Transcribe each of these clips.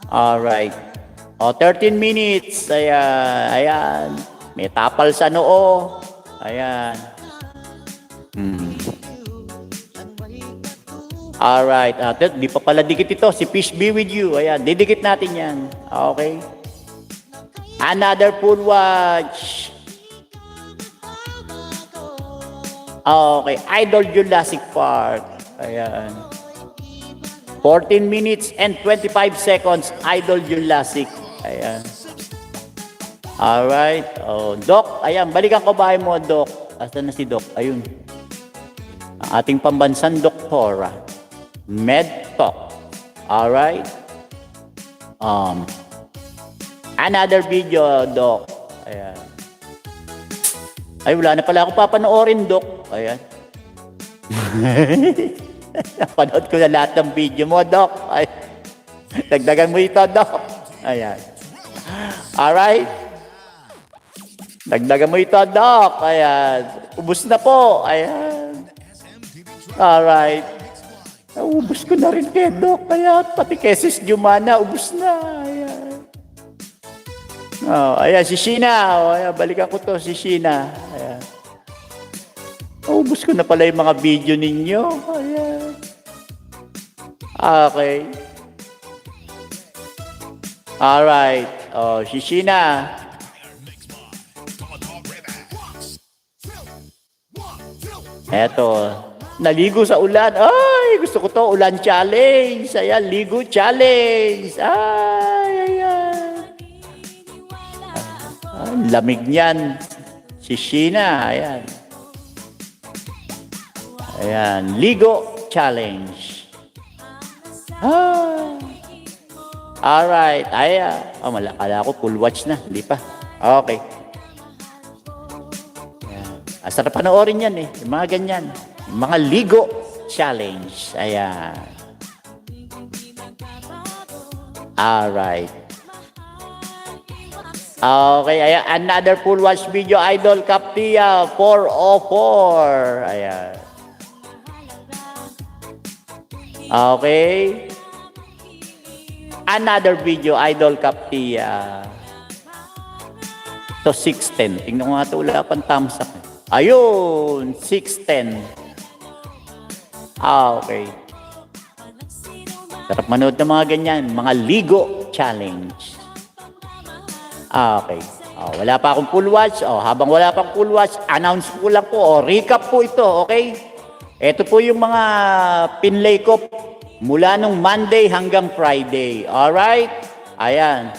Alright. O, 13 minutes. Ayan. Ayan. May tapal sa noo. Ayan. Alright. Di pa pala dikit ito. Si Fish Be With You. Ayan. Didikit natin yan. Okay. Another full watch. Okay. Idol Jurassic Park. Ayan. 14 minutes and 25 seconds. Idol Jurassic. Ayan. Alright. Oh, Doc. Ayan. Balikan ko bahay mo, Doc. Asa na si Doc? Ayun. Ang ating pambansang doktora. MedTalk. Alright. Another video, Doc. Ayan. Ay, wala na pala ako papanoorin, Doc. Ayan. Napanood ko na lahat ng video mo, Doc. Ay. Dagdagan mo ito, Doc. Ayan. Alright. Dagdagan mo ito, Doc. Ayan. Ubus na po. Ayan. Alright. Ubus ko na rin kay Doc. Ayan. Pati kay Sis Jumana, ubus na. Ayan. Oh, ayan, si Sheena. Oh, ayan, balikan ko to, si Sheena. Ayan. Ubus ko na pala yung mga video ninyo. Ayan. Okay. Alright. Oh, si Sheena. Eto. Naligo sa ulan. Ay, gusto ko to. Ulan challenge. Ayan, ligo challenge. Ay, ayan. Lamig niyan. Si Sheena. Ayan. Ayan. Ligo challenge. Alright. Ayan. Oh, malakala ko full watch na. Hindi pa. Okay. Ayan. Sarap panoorin yan eh. Yung mga ganyan. Yung mga ligo challenge. Ayan. Alright. Okay, ayan. Another full watch video, Idol Captia 404. Ayan. Okay. Another video, Idol Captia. So, 610. Tingnan ko nga ito, wala pang thumbs up. Ayun, 610. Okay. Sarap manood ng mga ganyan. Mga ligo challenge. Okay. Wala pa akong full watch. Habang wala pang full watch, announce ko lang po. Recap po ito, okay? Ito po yung mga pinlay ko mula nung Monday hanggang Friday. Alright? Ayan.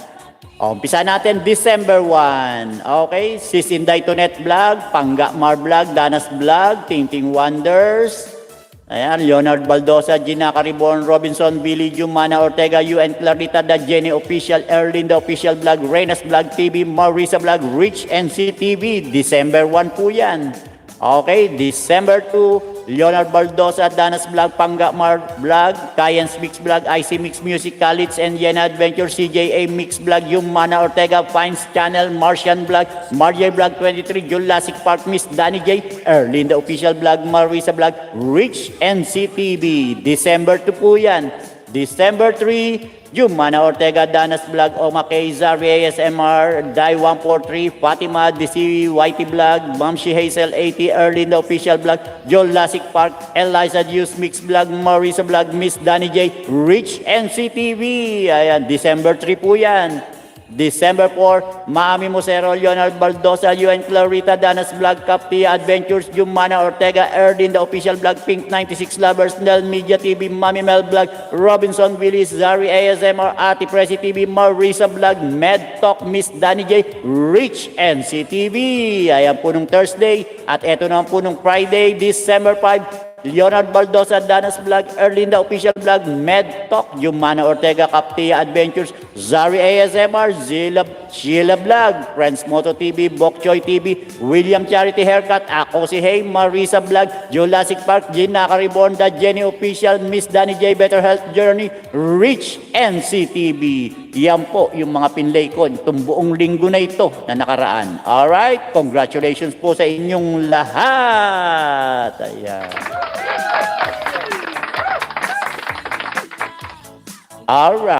Umpisa natin December 1. Okay? Sis Inday Tonet Vlog, Pangga Mar Vlog, Danas Vlog, Ting Wonders. Ayan, Leonard Baldosa, Gina Caribon, Robinson, Billy, Jumana Ortega, and Clarita, The Jenny Official, Erlinda Official Vlog, Reynas Vlog TV, Marisa Vlog, Rich NC TV. December 1 po yan. Okay, December 2, Leonard Baldosa, Danas Vlog, Pangga Mar Vlog, Kayans Mix Vlog, IC Mix Music, Khalid's and Yena Adventure, CJA Mix Vlog, Yumana Ortega, Fines Channel, Martian Vlog, Marjay Vlog 23, Jurassic Park, Miss Danny J, Erlinda Official Vlog, Marisa Vlog, Rich NCTV. December 2 po yan. December 3, Jumana Ortega, Danas Vlog, Oma K, Zari ASMR, Dai 143, Fatima, DC YT Vlog, Mamshi Hazel 80, Erlinda Official Vlog, Jurassic Park, Eliza News Mix Vlog, Marisa Vlog, Miss Danny J, Rich NCTV. Ayan, December 3 po yan. December 4, Maami Mosero, Leonard Baldosa, UN Clarita, Danas Vlog, Captia Adventures, Jumana Ortega, Erdin, The Official Vlog, Pink 96 Lovers, Nel Media TV, Mami Mel Vlog, Robinson Willis, Zari ASMR, Ati Presi TV, Marisa Vlog, MedTalk, Miss Danny J, Rich NCTV. Ayan po nung Thursday. At eto naman po nung Friday, December 5, Leonard Baldosa, Danas Vlog, Erlinda Official Vlog, MedTalk, Jumana Ortega, Captia Adventures, Zari ASMR, Sheila Vlog, Friends Moto TV, Bok Choy TV, William Charity Haircut, ako si Hey, Marisa Vlog, Jurassic Park, Gina Caribon, The Jenny Official, Miss Danny J, Better Health Journey, Rich NCTV. Yan po yung mga pinlay ko itong buong linggo na ito na nakaraan. Alright, congratulations po sa inyong lahat. Ayan. Alright.